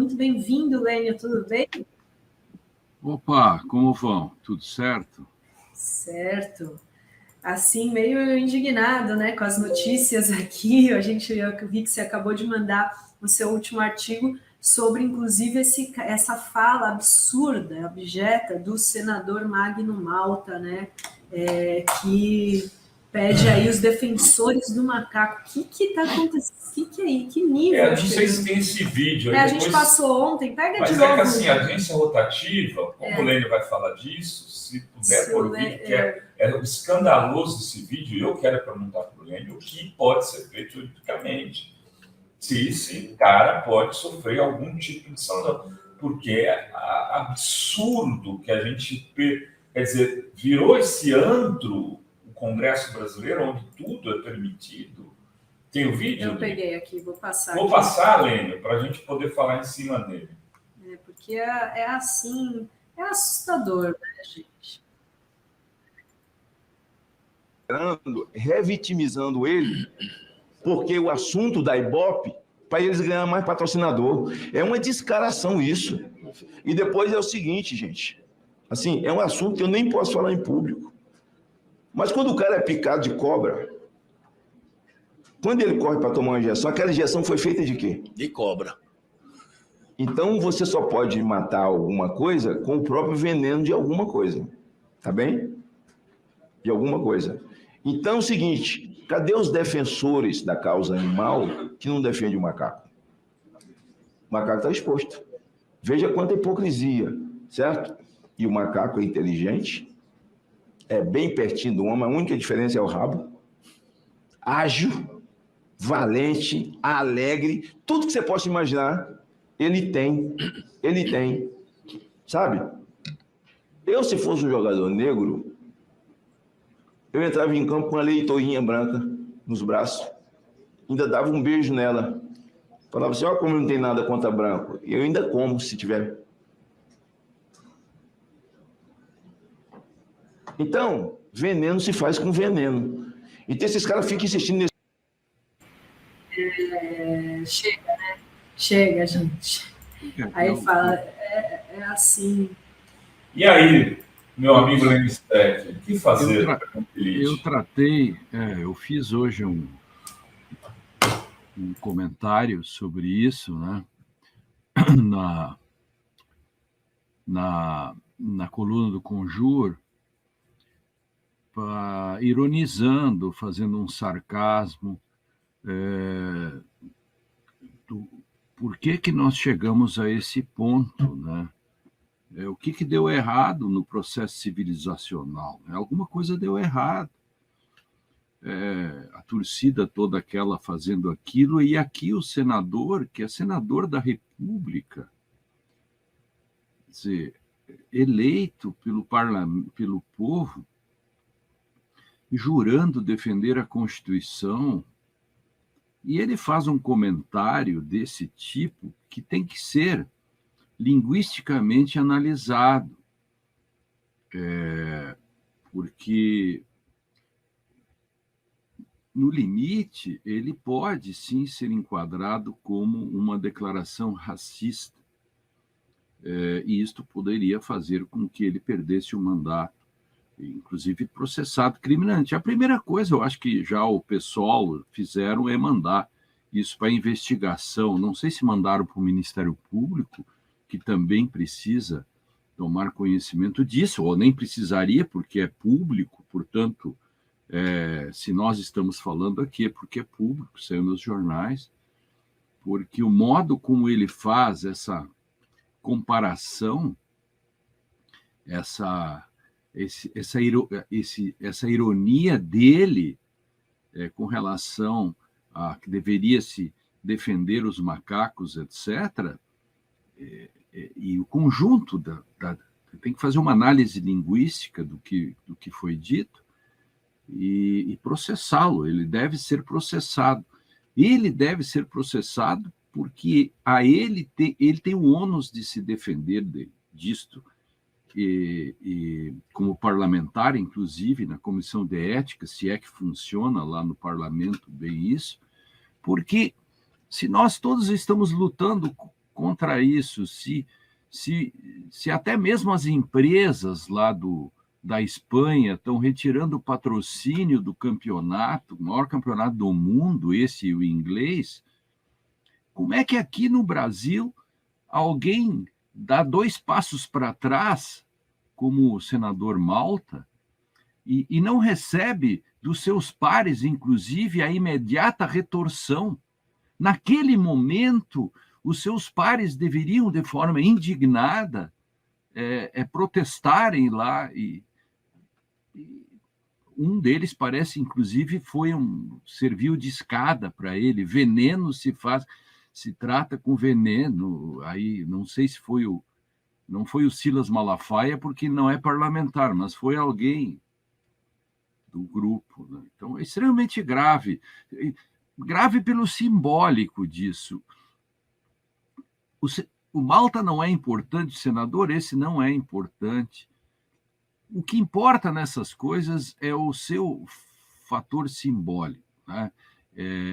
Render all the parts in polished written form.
muito bem-vindo, Lênio, tudo bem? Opa, como vão? Tudo certo? Certo. Assim, meio indignado, né, com as notícias aqui. Eu vi que você acabou de mandar o seu último artigo sobre, inclusive, essa fala absurda, abjeta, do senador Magno Malta, né, que pede aí os defensores do macaco. O que está acontecendo? Que é aí? Que nível? Não sei se tem esse vídeo aí. A gente passou ontem, pega de novo. Mas é que assim, a agência rotativa, como o Lênio vai falar disso, se puder pôr o vídeo, que é escandaloso esse vídeo, eu quero perguntar para o Lênio o que pode ser feito juridicamente. Se esse cara pode sofrer algum tipo de sanção. Porque é absurdo que a gente... Quer dizer, virou esse antro, o Congresso brasileiro, onde tudo é permitido. Tem o vídeo? Eu peguei aqui, vou passar. Vou passar, Lênio, para a gente poder falar em cima dele. Porque é assim, é assustador, né, gente? Revitimizando ele, porque o assunto da Ibope, para eles ganhar mais patrocinador. É uma descaração isso. E depois é o seguinte, gente. Assim, é um assunto que eu nem posso falar em público. Mas quando o cara é picado de cobra, quando ele corre para tomar uma injeção, aquela injeção foi feita de quê? De cobra. Então, você só pode matar alguma coisa com o próprio veneno de alguma coisa. Tá bem? De alguma coisa. Então, é o seguinte, cadê os defensores da causa animal que não defendem o macaco? O macaco está exposto. Veja quanta hipocrisia, certo? E o macaco é inteligente, é bem pertinho do homem, a única diferença é o rabo, ágil, valente, alegre, tudo que você possa imaginar, ele tem, sabe? Eu, se fosse um jogador negro, eu entrava em campo com uma leitoinha branca nos braços, ainda dava um beijo nela, falava assim, olha como não tem nada contra branco, e eu ainda como, se tiver. Então, veneno se faz com veneno. Então, esses caras ficam insistindo nesse... Chega, né? Chega, gente. Aí fala, é assim. E aí, meu amigo Lênio Steck, o que fazer? Eu fiz hoje um comentário sobre isso, né? Na coluna do Conjur, ironizando, fazendo um sarcasmo, por que nós chegamos a esse ponto, né? O que deu errado no processo civilizacional? Alguma coisa deu errado. A torcida toda aquela fazendo aquilo, e aqui o senador, que é senador da República, quer dizer, eleito pelo povo, jurando defender a Constituição, e ele faz um comentário desse tipo que tem que ser linguisticamente analisado, porque, no limite, ele pode, sim, ser enquadrado como uma declaração racista, e isto poderia fazer com que ele perdesse o mandato, inclusive processado criminalmente. A primeira coisa, eu acho que já o PSOL fizeram é mandar isso para investigação. Não sei se mandaram para o Ministério Público, que também precisa tomar conhecimento disso, ou nem precisaria, porque é público, portanto, se nós estamos falando aqui é porque é público, saiu nos jornais, porque o modo como ele faz essa comparação, essa ironia dele com relação a que deveria se defender os macacos, etc., e o conjunto tem que fazer uma análise linguística do que foi dito e processá-lo. Ele deve ser processado. Ele deve ser processado porque ele tem o ônus de se defender disto, e como parlamentar, inclusive, na comissão de ética, se é que funciona lá no parlamento bem isso, porque se nós todos estamos lutando contra isso, se até mesmo as empresas lá da Espanha estão retirando o patrocínio do campeonato, o maior campeonato do mundo, esse, o inglês, como é que aqui no Brasil alguém dá 2 passos para trás, como o senador Malta, e não recebe dos seus pares, inclusive, a imediata retorção? Naquele momento, os seus pares deveriam, de forma indignada, protestarem lá. E um deles parece, inclusive, serviu de escada para ele. Veneno se trata com veneno. Aí não sei se não foi o Silas Malafaia, porque não é parlamentar, mas foi alguém do grupo, né? Então é extremamente grave. Grave pelo simbólico disso. O Malta não é importante, o senador esse não é importante. O que importa nessas coisas é o seu fator simbólico, né?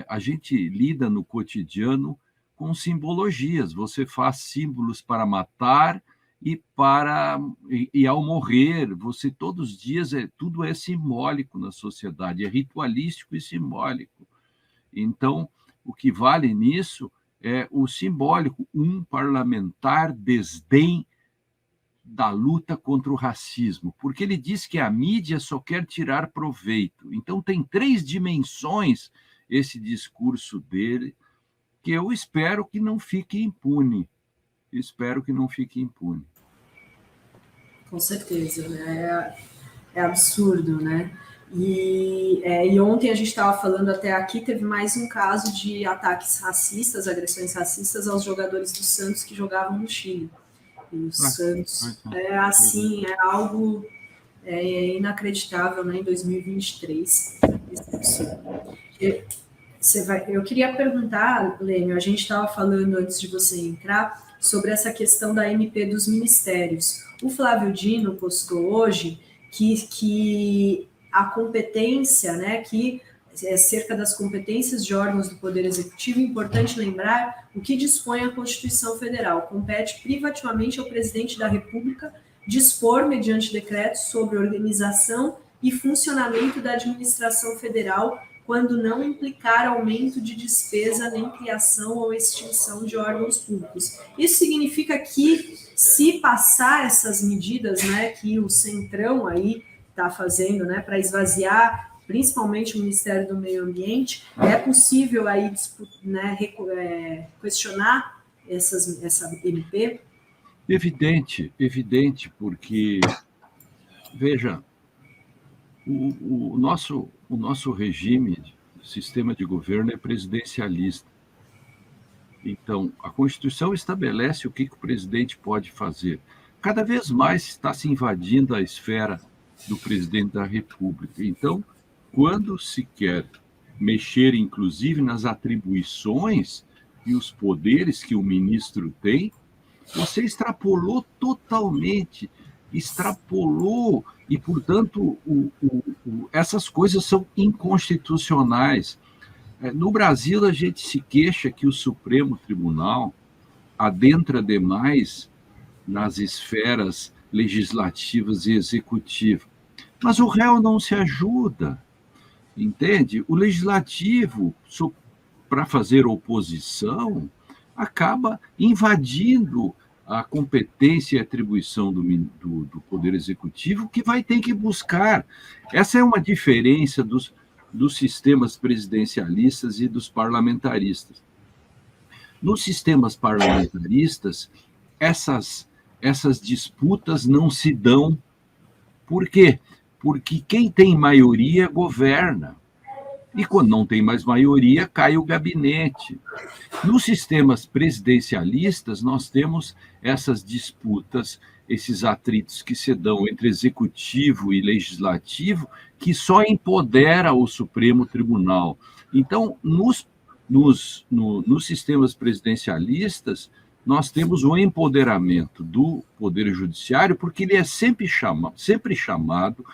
A gente lida no cotidiano com simbologias. Você faz símbolos para matar e ao morrer, você todos os dias tudo é simbólico na sociedade, é ritualístico e simbólico. Então, o que vale nisso é o simbólico. Um parlamentar desdém da luta contra o racismo, porque ele diz que a mídia só quer tirar proveito. Então, tem 3 dimensões esse discurso dele, que eu espero que não fique impune. Espero que não fique impune. Com certeza, né? É absurdo, né? E ontem a gente estava falando até aqui, teve mais um caso de ataques racistas, agressões racistas aos jogadores do Santos que jogavam no Chile. E o Santos é algo inacreditável, né? Em 2023. Eu queria perguntar, Lênio, a gente estava falando antes de você entrar sobre essa questão da MP dos ministérios. O Flávio Dino postou hoje que a competência, né, que é cerca das competências de órgãos do Poder Executivo, é importante lembrar o que dispõe a Constituição Federal. Compete privativamente ao presidente da República dispor, mediante decreto, sobre organização e funcionamento da administração federal, quando não implicar aumento de despesa, nem criação ou extinção de órgãos públicos. Isso significa que, se passar essas medidas, né, que o Centrão aí está fazendo, né, para esvaziar principalmente o Ministério do Meio Ambiente, é possível aí, né, questionar essa MP? Evidente, porque, veja, o nosso regime, sistema de governo é presidencialista. Então, a Constituição estabelece o que o presidente pode fazer. Cada vez mais está se invadindo a esfera do presidente da República. Então, quando se quer mexer, inclusive, nas atribuições e os poderes que o ministro tem, você extrapolou totalmente, e, portanto, essas coisas são inconstitucionais. No Brasil, a gente se queixa que o Supremo Tribunal adentra demais nas esferas legislativas e executivas, mas o réu não se ajuda, entende? O legislativo, para fazer oposição, acaba invadindo a competência e atribuição do Poder Executivo, que vai ter que buscar. Essa é uma diferença dos sistemas presidencialistas e dos parlamentaristas. Nos sistemas parlamentaristas, essas disputas não se dão. Por quê? Porque quem tem maioria governa. E quando não tem mais maioria, cai o gabinete. Nos sistemas presidencialistas, nós temos essas disputas, esses atritos que se dão entre executivo e legislativo, que só empodera o Supremo Tribunal. Então, nos sistemas presidencialistas, nós temos o empoderamento do Poder Judiciário, porque ele é sempre chamado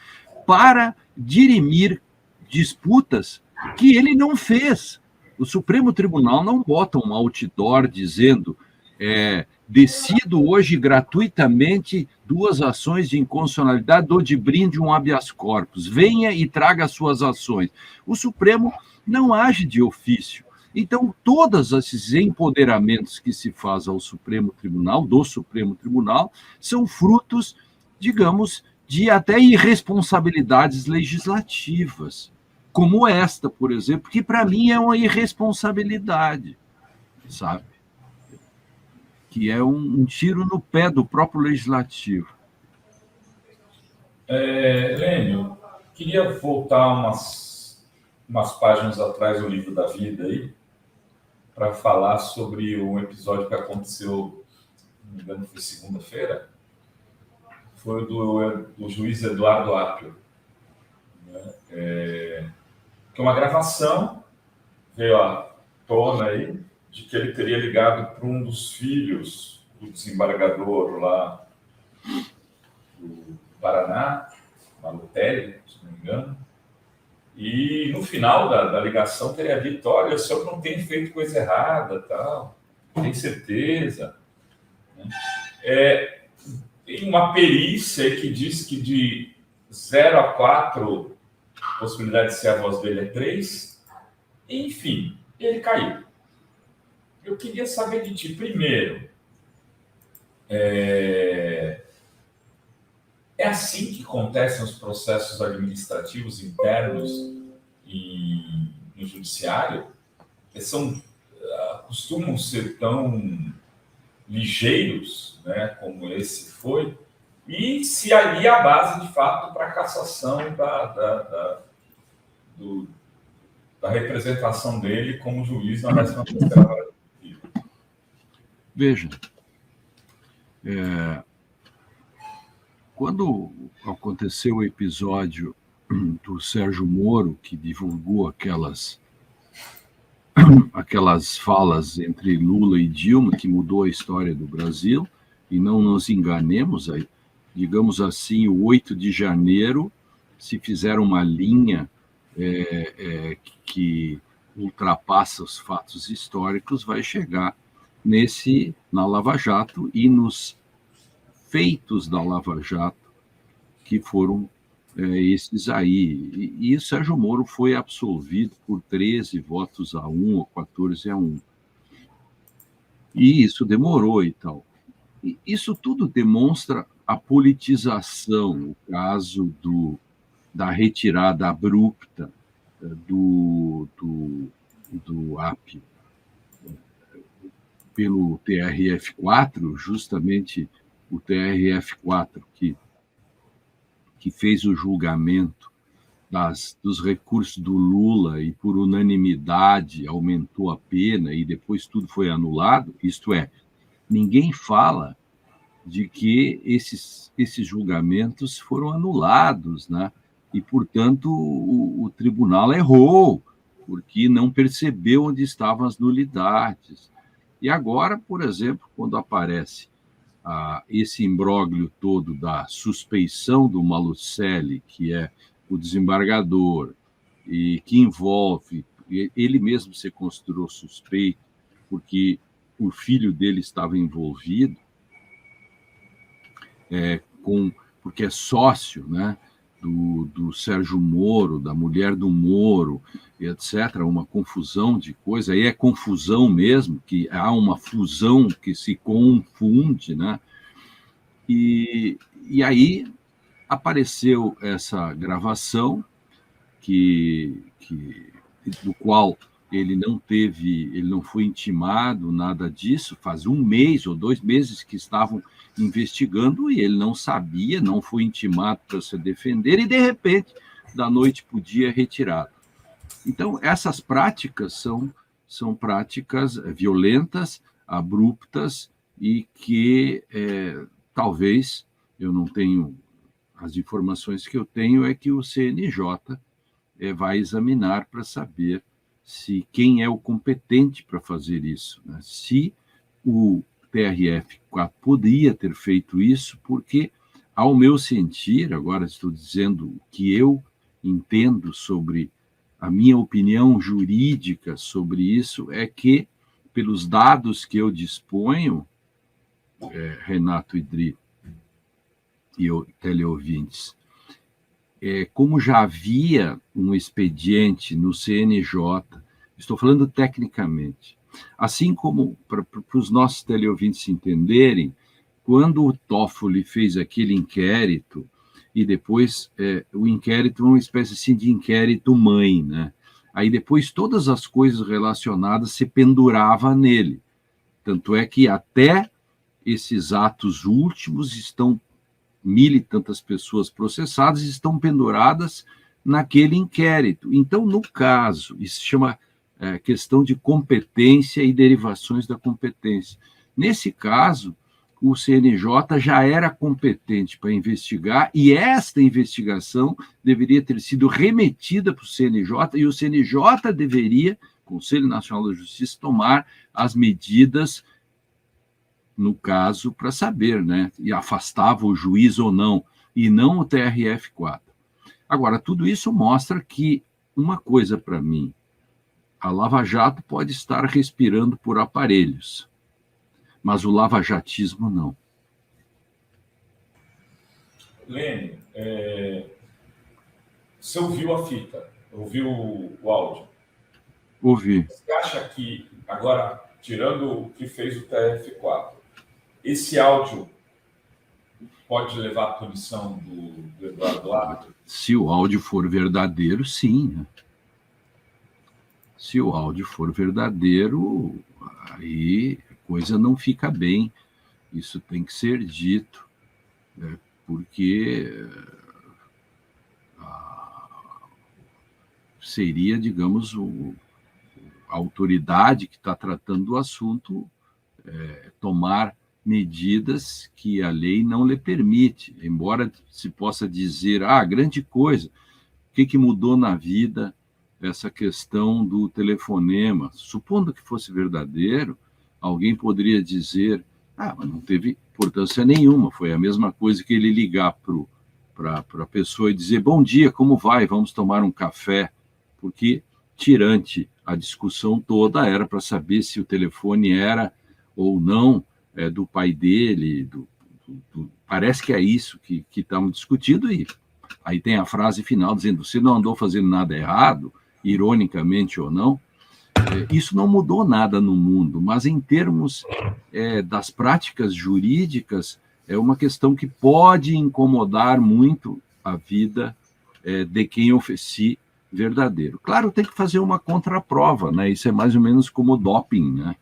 para dirimir disputas que ele não fez. O Supremo Tribunal não bota um outdoor dizendo decido hoje gratuitamente 2 ações de inconstitucionalidade, dou de brinde um habeas corpus, venha e traga as suas ações. O Supremo não age de ofício. Então, todos esses empoderamentos que se faz ao Supremo Tribunal, do Supremo Tribunal, são frutos, digamos, de até irresponsabilidades legislativas, como esta, por exemplo, que para mim é uma irresponsabilidade, sabe? Que é um tiro no pé do próprio legislativo. Lênio, queria voltar umas páginas atrás do livro da vida aí, para falar sobre um episódio que aconteceu, não me engano, foi segunda-feira, foi do juiz Eduardo Apio, né? Que uma gravação veio à tona aí, de que ele teria ligado para um dos filhos do desembargador lá do Paraná, Malutelli, se não me engano, e no final da ligação teria dito: olha, o senhor não tem feito coisa errada, tal, tem certeza, né? Tem uma perícia que diz que de 0 a 4, a possibilidade de ser a voz dele é 3, enfim, ele caiu. Eu queria saber de ti, primeiro, é assim que acontecem os processos administrativos internos no judiciário? Costumam ser tão ligeiros, né, como esse foi? E se ali a base, de fato, para a cassação da representação dele como juiz na 13ª Vara do Rio? Veja, quando aconteceu o episódio do Sérgio Moro, que divulgou aquelas falas entre Lula e Dilma, que mudou a história do Brasil, e não nos enganemos, digamos assim, o 8 de janeiro, se fizer uma linha que ultrapassa os fatos históricos, vai chegar na Lava Jato e nos feitos da Lava Jato, que foram esses aí. E o Sérgio Moro foi absolvido por 13 votos a 1 ou 14 a 1. E isso demorou e tal. E isso tudo demonstra a politização, o caso da retirada abrupta do Apio pelo TRF4, justamente o TRF4 que fez o julgamento dos recursos do Lula e, por unanimidade, aumentou a pena e depois tudo foi anulado. Isto é, ninguém fala de que esses julgamentos foram anulados, né? E, portanto, o tribunal errou, porque não percebeu onde estavam as nulidades. E agora, por exemplo, quando aparece esse imbróglio todo da suspeição do Malucelli, que é o desembargador, e que envolve, ele mesmo se considerou suspeito, porque o filho dele estava envolvido, porque é sócio, né, do Sérgio Moro, da mulher do Moro, etc., uma confusão de coisa, aí é confusão mesmo, que há uma fusão que se confunde, né? E aí apareceu essa gravação do qual ele não foi intimado, nada disso, faz 1 mês ou 2 meses que estavam investigando e ele não sabia, não foi intimado para se defender e, de repente, da noite para o dia, é retirado. Então, essas práticas são práticas violentas, abruptas e que talvez, eu não tenho, as informações que eu tenho é que o CNJ vai examinar para saber quem é o competente para fazer isso, né? Se o TRF4 poderia ter feito isso, porque, ao meu sentir, agora estou dizendo o que eu entendo sobre a minha opinião jurídica sobre isso, é que, pelos dados que eu disponho, Renato Idri e teleouvintes, como já havia um expediente no CNJ, estou falando tecnicamente, assim como, para os nossos teleouvintes entenderem, quando o Toffoli fez aquele inquérito, e depois o inquérito é uma espécie assim, de inquérito-mãe, né? Aí depois todas as coisas relacionadas se pendurava nele. Tanto é que até esses atos últimos estão 1.000 e tantas pessoas processadas, estão penduradas naquele inquérito. Então, no caso, isso se chama questão de competência e derivações da competência. Nesse caso, o CNJ já era competente para investigar, e esta investigação deveria ter sido remetida para o CNJ, e o CNJ deveria, Conselho Nacional da Justiça, tomar as medidas, no caso, para saber, né? E afastava o juiz ou não, e não o TRF4. Agora, tudo isso mostra que uma coisa para mim, a Lava Jato pode estar respirando por aparelhos, mas o lavajatismo não. Lênin, você ouviu a fita, ouviu o áudio? Ouvi. Você acha que, agora, tirando o que fez o TRF4, esse áudio pode levar à punição do Eduardo Lara? Se o áudio for verdadeiro, sim. Se o áudio for verdadeiro, aí a coisa não fica bem. Isso tem que ser dito, porque seria, digamos, a autoridade que está tratando do assunto tomar medidas que a lei não lhe permite, embora se possa dizer, grande coisa, o que mudou na vida essa questão do telefonema. Supondo que fosse verdadeiro, alguém poderia dizer, mas não teve importância nenhuma, foi a mesma coisa que ele ligar para a pessoa e dizer, bom dia, como vai? Vamos tomar um café, porque tirante a discussão toda era para saber se o telefone era ou não do pai dele, parece que é isso que estamos discutindo, e aí tem a frase final dizendo, você não andou fazendo nada errado, ironicamente ou não. Isso não mudou nada no mundo, mas em termos das práticas jurídicas, é uma questão que pode incomodar muito a vida de quem oferece verdadeiro. Claro, tem que fazer uma contraprova, né? Isso é mais ou menos como doping, né?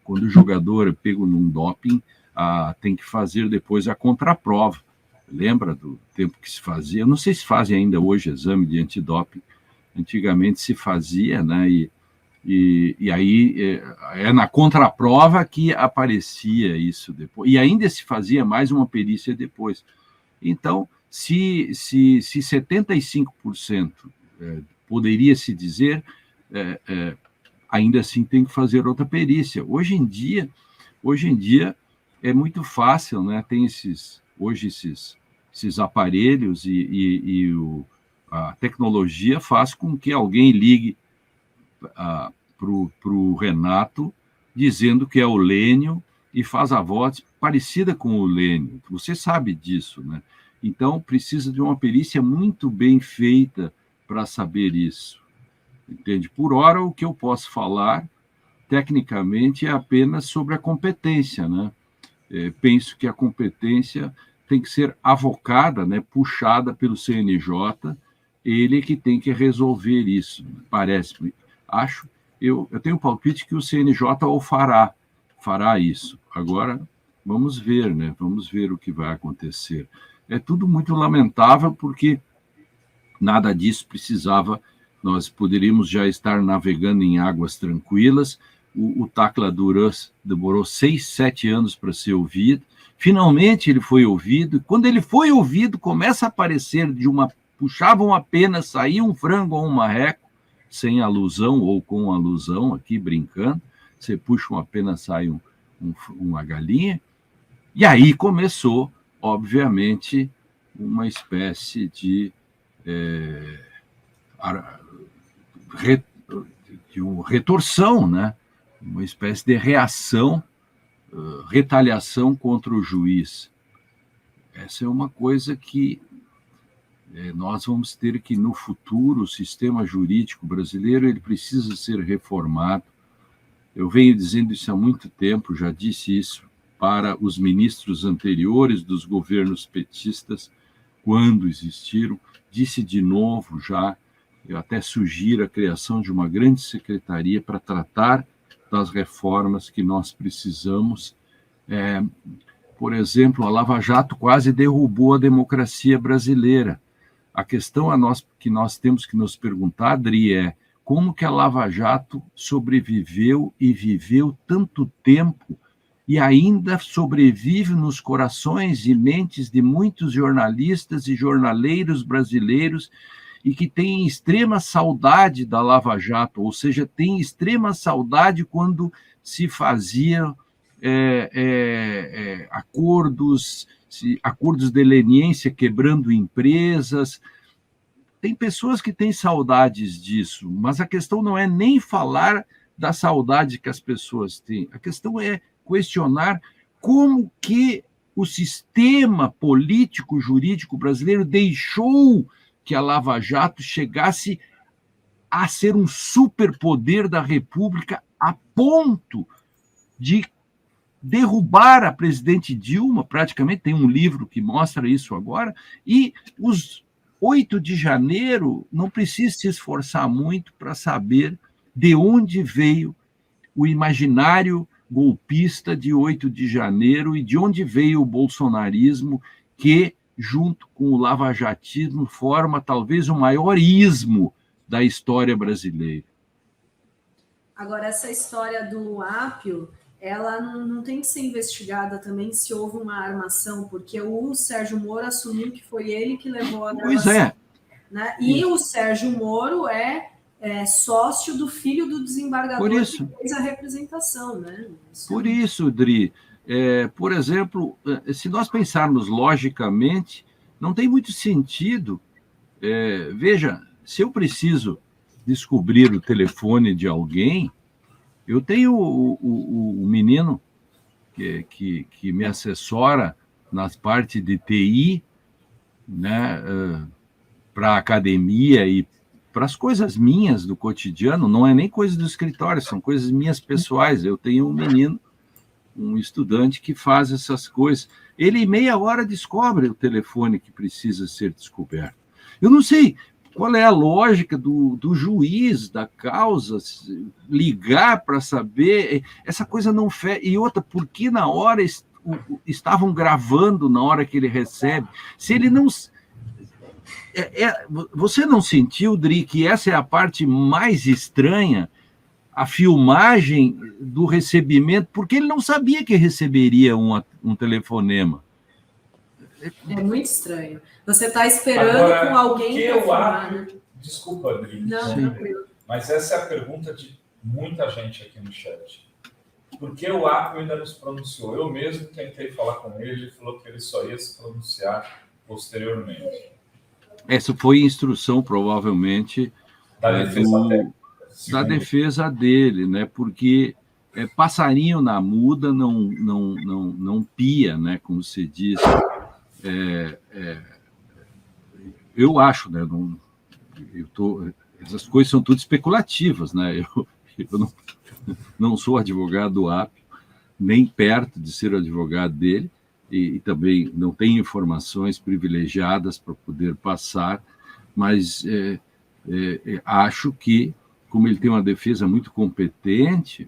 Quando o jogador é pego num doping, tem que fazer depois a contraprova. Lembra do tempo que se fazia? Eu não sei se fazem ainda hoje exame de antidoping. Antigamente se fazia, né? E aí na contraprova que aparecia isso depois. E ainda se fazia mais uma perícia depois. Então, se 75% poderia se dizer, ainda assim tem que fazer outra perícia. Hoje em dia é muito fácil, né? Tem esses aparelhos a tecnologia faz com que alguém ligue para o Renato dizendo que é o Lênio e faz a voz parecida com o Lênio. Você sabe disso, né? Então, precisa de uma perícia muito bem feita para saber isso. Entende? Por hora, o que eu posso falar, tecnicamente, é apenas sobre a competência, né? Penso que a competência tem que ser avocada, né, puxada pelo CNJ, ele que tem que resolver isso, parece-me. Eu tenho um palpite que o CNJ fará isso. Agora, vamos ver, né? Vamos ver o que vai acontecer. É tudo muito lamentável, porque nada disso precisava. Nós poderíamos já estar navegando em águas tranquilas. O Tacla Duras demorou 6, 7 anos para ser ouvido. Finalmente ele foi ouvido. Quando ele foi ouvido, começa a aparecer puxavam a pena, saía um frango ou um marreco, sem alusão ou com alusão, aqui brincando. Você puxa uma pena, sai uma galinha. E aí começou, obviamente, uma espécie de retorção, né? Uma espécie de reação retaliação contra o juiz. Essa é uma coisa que nós vamos ter que, no futuro, o sistema jurídico brasileiro ele precisa ser reformado. Eu venho dizendo isso há muito tempo, já disse isso para os ministros anteriores dos governos petistas, quando existiram, disse de novo já, eu até sugiro a criação de uma grande secretaria para tratar das reformas que nós precisamos. Por exemplo, a Lava Jato quase derrubou a democracia brasileira. A questão que nós temos que nos perguntar, Adri, é como que a Lava Jato sobreviveu e viveu tanto tempo e ainda sobrevive nos corações e mentes de muitos jornalistas e jornaleiros brasileiros e que têm extrema saudade da Lava Jato, ou seja, tem extrema saudade quando se fazia acordos de leniência quebrando empresas. Tem pessoas que têm saudades disso, mas a questão não é nem falar da saudade que as pessoas têm, a questão é questionar como que o sistema político jurídico brasileiro deixou que a Lava Jato chegasse a ser um superpoder da República a ponto de derrubar a presidente Dilma, praticamente, tem um livro que mostra isso agora, e os 8 de janeiro não precisa se esforçar muito para saber de onde veio o imaginário golpista de 8 de janeiro e de onde veio o bolsonarismo que, junto com o lavajatismo, forma talvez o maior ismo da história brasileira. Agora, essa história do Apio, ela não tem que ser investigada também se houve uma armação, porque o Sérgio Moro assumiu que foi ele que levou a gravação. Pois é. Né? E o Sérgio Moro é sócio do filho do desembargador que fez a representação. Né? Por isso, Dri, por exemplo, se nós pensarmos logicamente, não tem muito sentido. Veja, se eu preciso descobrir o telefone de alguém, eu tenho o menino que me assessora nas partes de TI, né, para a academia e para as coisas minhas do cotidiano, não é nem coisa do escritório, são coisas minhas pessoais. Eu tenho um menino, um estudante que faz essas coisas. Ele, em meia hora, descobre o telefone que precisa ser descoberto. Eu não sei qual é a lógica do juiz da causa ligar para saber. Essa coisa não fez. E outra, por que na hora estavam gravando na hora que ele recebe? Se ele não... Você não sentiu, Dri, que essa é a parte mais estranha, a filmagem do recebimento, porque ele não sabia que receberia um telefonema. É muito estranho. Você está esperando agora, com alguém para filmar, né? Desculpa, Adri. Não, tranquilo. Mas essa é a pergunta de muita gente aqui no chat. Por que o Apio ainda não se pronunciou? Eu mesmo tentei falar com ele, ele falou que ele só ia se pronunciar posteriormente. Essa foi instrução, provavelmente, da defesa dele, né? Porque passarinho na muda não pia, né? Como se diz. Eu acho, né? Essas coisas são tudo especulativas, né? Eu não sou advogado do Apio, nem perto de ser advogado dele, e também não tenho informações privilegiadas para poder passar, mas acho que, como ele tem uma defesa muito competente,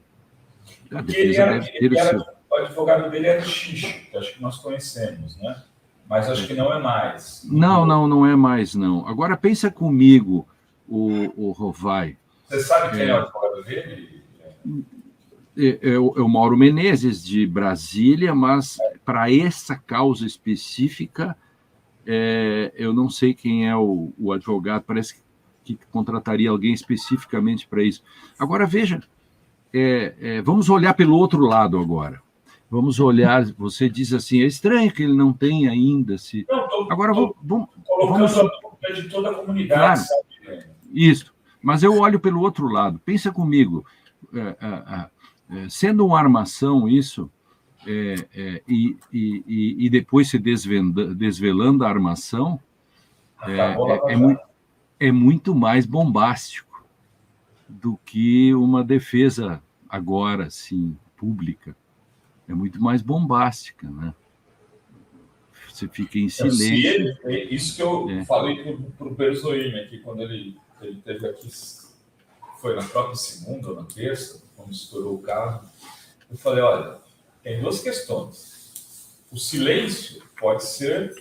a defesa deve ter o seu... O advogado dele era Xixi, que acho que nós conhecemos, né? Mas acho que não é mais. Não é mais, não. Agora, pensa comigo, o Rovai. Você sabe quem é o advogado dele? É o Mauro Menezes, de Brasília, mas para essa causa específica, eu não sei quem é o advogado, parece que contrataria alguém especificamente para isso. Agora, veja, vamos olhar pelo outro lado agora. Vamos olhar, você diz assim, é estranho que ele não tenha ainda se... Agora, vamos colocando a dúvida de toda a comunidade, claro, sabe? Isso, mas eu olho pelo outro lado. Pensa comigo, sendo uma armação isso, e depois se desvelando a armação, é muito mais bombástico do que uma defesa agora, assim, pública. É muito mais bombástica, né? Você fica em silêncio. Isso que eu falei para o Berzoini aqui, quando ele teve aqui, foi na própria segunda ou na terça, quando estourou o carro, eu falei, olha, tem duas questões. O silêncio pode ser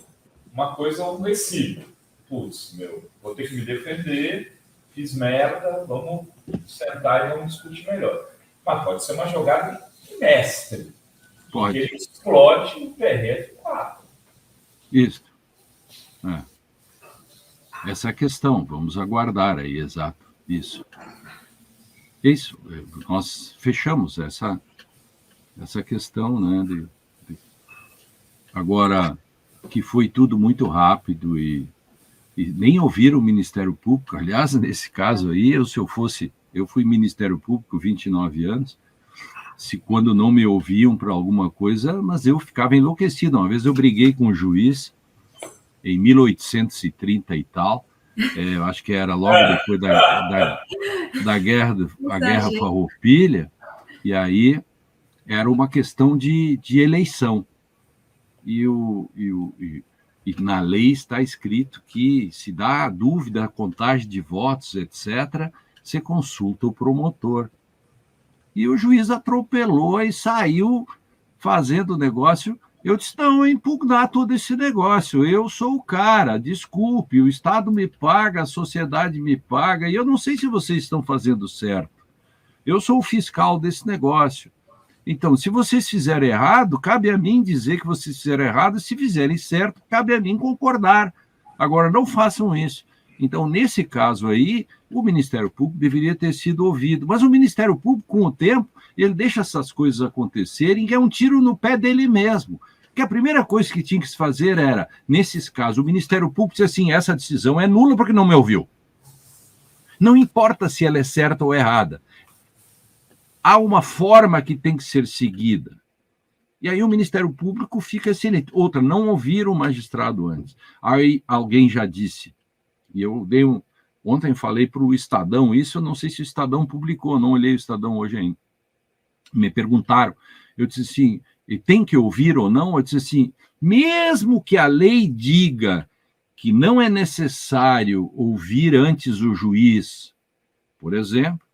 uma coisa aborrecida. Putz, vou ter que me defender, fiz merda, vamos sentar e vamos discutir melhor. Mas pode ser uma jogada de mestre. Pode. Ele explode o PRF-4. Isso. Essa é a questão. Vamos aguardar aí, exato. Isso. Nós fechamos essa questão, né? Agora, que foi tudo muito rápido e nem ouviram o Ministério Público. Aliás, nesse caso aí, eu fui Ministério Público 29 anos, se quando não me ouviam para alguma coisa, mas eu ficava enlouquecido. Uma vez eu briguei com um juiz, em 1830 e tal, eu acho que era logo depois da guerra Farroupilha, e aí era uma questão de eleição. E na lei está escrito que, se dá dúvida, contagem de votos, etc., você consulta o promotor. E o juiz atropelou e saiu fazendo o negócio. Eu disse, não, impugnar todo esse negócio. Eu sou o cara, desculpe, o Estado me paga, a sociedade me paga, e eu não sei se vocês estão fazendo certo. Eu sou o fiscal desse negócio. Então, se vocês fizerem errado, cabe a mim dizer que vocês fizeram errado, se fizerem certo, cabe a mim concordar. Agora, não façam isso. Então, nesse caso aí, o Ministério Público deveria ter sido ouvido. Mas o Ministério Público, com o tempo, ele deixa essas coisas acontecerem, que é um tiro no pé dele mesmo. Porque a primeira coisa que tinha que se fazer era, nesses casos, o Ministério Público disse assim, essa decisão é nula porque não me ouviu. Não importa se ela é certa ou errada. Há uma forma que tem que ser seguida. E aí o Ministério Público fica excelente. Outra, não ouviram o magistrado antes. Aí alguém já disse, e eu ontem falei para o Estadão, isso eu não sei se o Estadão publicou, não olhei o Estadão hoje ainda. Me perguntaram, eu disse assim, tem que ouvir ou não? Eu disse assim, mesmo que a lei diga que não é necessário ouvir antes o juiz, por exemplo,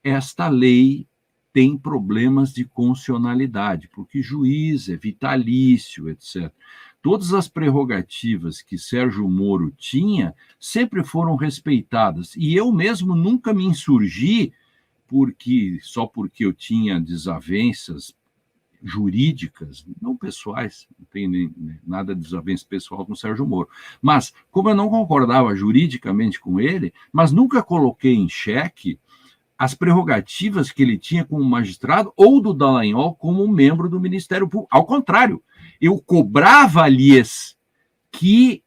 esta lei tem problemas de constitucionalidade, porque juiz é vitalício, etc. Todas as prerrogativas que Sérgio Moro tinha sempre foram respeitadas. E eu mesmo nunca me insurgi só porque eu tinha desavenças jurídicas, não pessoais, não tem nada de desavença pessoal com o Sérgio Moro. Mas, como eu não concordava juridicamente com ele, mas nunca coloquei em xeque as prerrogativas que ele tinha como magistrado ou do Dallagnol como membro do Ministério Público. Ao contrário, eu cobrava-lhes que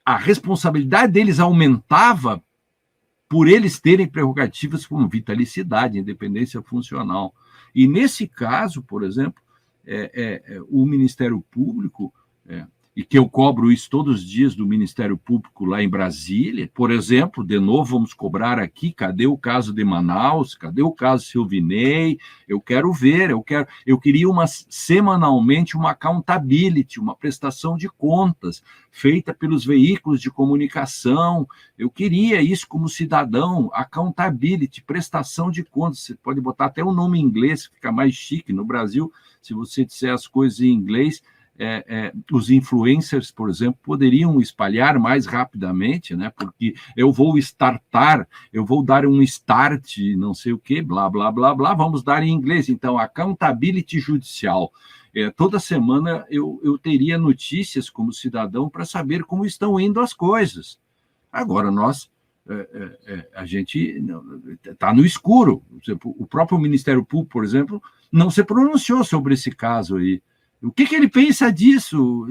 a responsabilidade deles aumentava por eles terem prerrogativas como vitalicidade, independência funcional. E nesse caso, por exemplo, o Ministério Público, e que eu cobro isso todos os dias do Ministério Público lá em Brasília, por exemplo, de novo vamos cobrar aqui, cadê o caso de Manaus, cadê o caso Silvinei? Eu quero ver, eu queria semanalmente uma accountability, uma prestação de contas feita pelos veículos de comunicação, eu queria isso como cidadão, accountability, prestação de contas, você pode botar até o nome em inglês, fica mais chique no Brasil, se você disser as coisas em inglês, os influencers, por exemplo, poderiam espalhar mais rapidamente, né? Porque eu vou eu vou dar um start, não sei o quê, blá, blá, blá, blá, vamos dar em inglês. Então, accountability judicial. Toda semana eu teria notícias como cidadão para saber como estão indo as coisas. Agora, a gente está no escuro. O próprio Ministério Público, por exemplo, não se pronunciou sobre esse caso aí. O que ele pensa disso?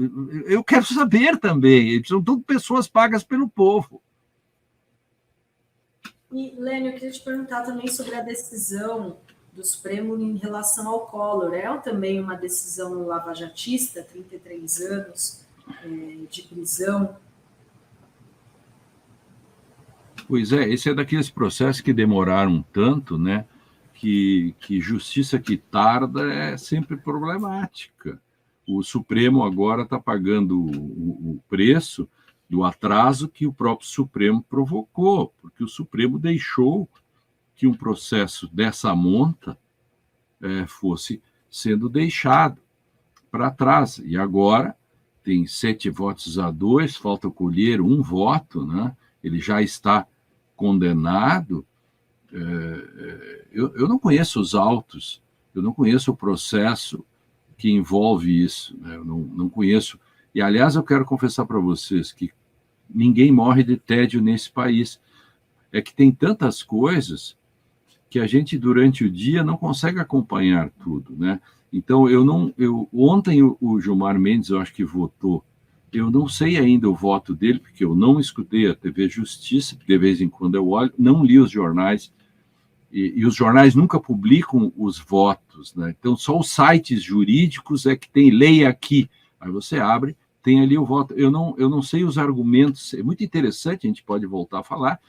Eu quero saber também. São tudo pessoas pagas pelo povo. E, Lênio, eu queria te perguntar também sobre a decisão do Supremo em relação ao Collor. É também uma decisão lavajatista, 33 anos de prisão. Pois é, esse é daqueles processos que demoraram tanto, né? Que justiça que tarda é sempre problemática. O Supremo agora está pagando o preço do atraso que o próprio Supremo provocou, porque o Supremo deixou que um processo dessa monta fosse sendo deixado para trás. E agora tem 7 votos a 2, falta colher 1 voto, né? Ele já está condenado. Eu não conheço os autos, eu não conheço o processo que envolve isso, né? Eu não conheço. E, aliás, eu quero confessar para vocês que ninguém morre de tédio nesse país. É que tem tantas coisas que a gente, durante o dia, não consegue acompanhar tudo, né? Então, ontem o Gilmar Mendes, eu acho que votou. Eu não sei ainda o voto dele, porque eu não escutei a TV Justiça, de vez em quando eu olho, não li os jornais, e os jornais nunca publicam os votos, né? Então, só os sites jurídicos é que tem lei aqui. Aí você abre, tem ali o voto. Eu não sei os argumentos, é muito interessante, a gente pode voltar a falar,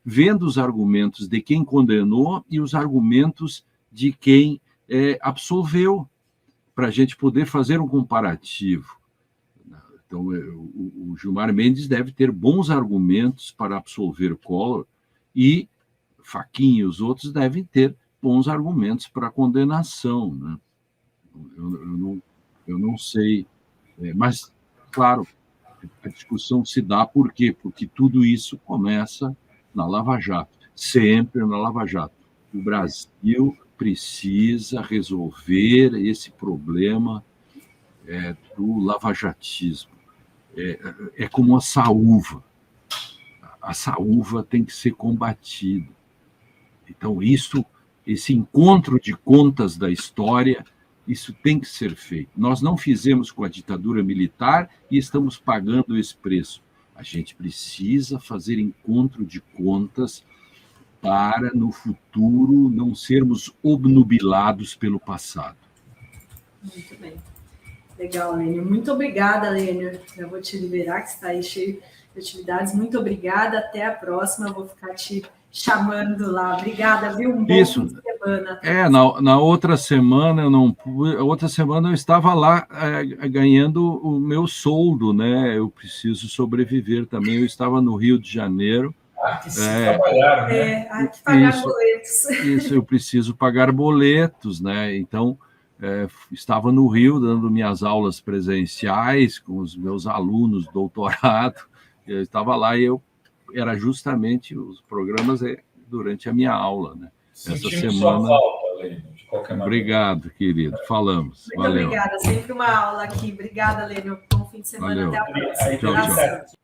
vendo os argumentos de quem condenou e os argumentos de quem absolveu, para a gente poder fazer um comparativo. Então, o Gilmar Mendes deve ter bons argumentos para absolver o Collor e Fachin e os outros devem ter bons argumentos para a condenação, né? Eu não sei, mas, claro, a discussão se dá por quê? Porque tudo isso começa na Lava Jato, sempre na Lava Jato. O Brasil precisa resolver esse problema do lavajatismo. É como a saúva. A saúva tem que ser combatida. Então, esse encontro de contas da história, isso tem que ser feito. Nós não fizemos com a ditadura militar e estamos pagando esse preço. A gente precisa fazer encontro de contas para, no futuro, não sermos obnubilados pelo passado. Muito bem. Legal, Lênio. Muito obrigada, Lênio. Eu vou te liberar, que está aí cheio de atividades. Muito obrigada. Até a próxima. Eu vou ficar te chamando lá. Obrigada, viu? Um bom fim de semana. Na outra semana eu não pude. Outra semana eu estava lá ganhando o meu soldo, né? Eu preciso sobreviver também. Eu estava no Rio de Janeiro. Que se trabalhar, né? Há que pagar boletos. Isso, eu preciso pagar boletos, né? Então, estava no Rio dando minhas aulas presenciais com os meus alunos, doutorado. Eu estava lá e era justamente os programas durante a minha aula, né? Essa semana. Sua falta, Lênio, de qualquer maneira. Obrigado, querido. Falamos. Muito obrigada. Sempre uma aula aqui. Obrigada, Lênio. Bom fim de semana. Valeu. Até a próxima. Tchau, tchau.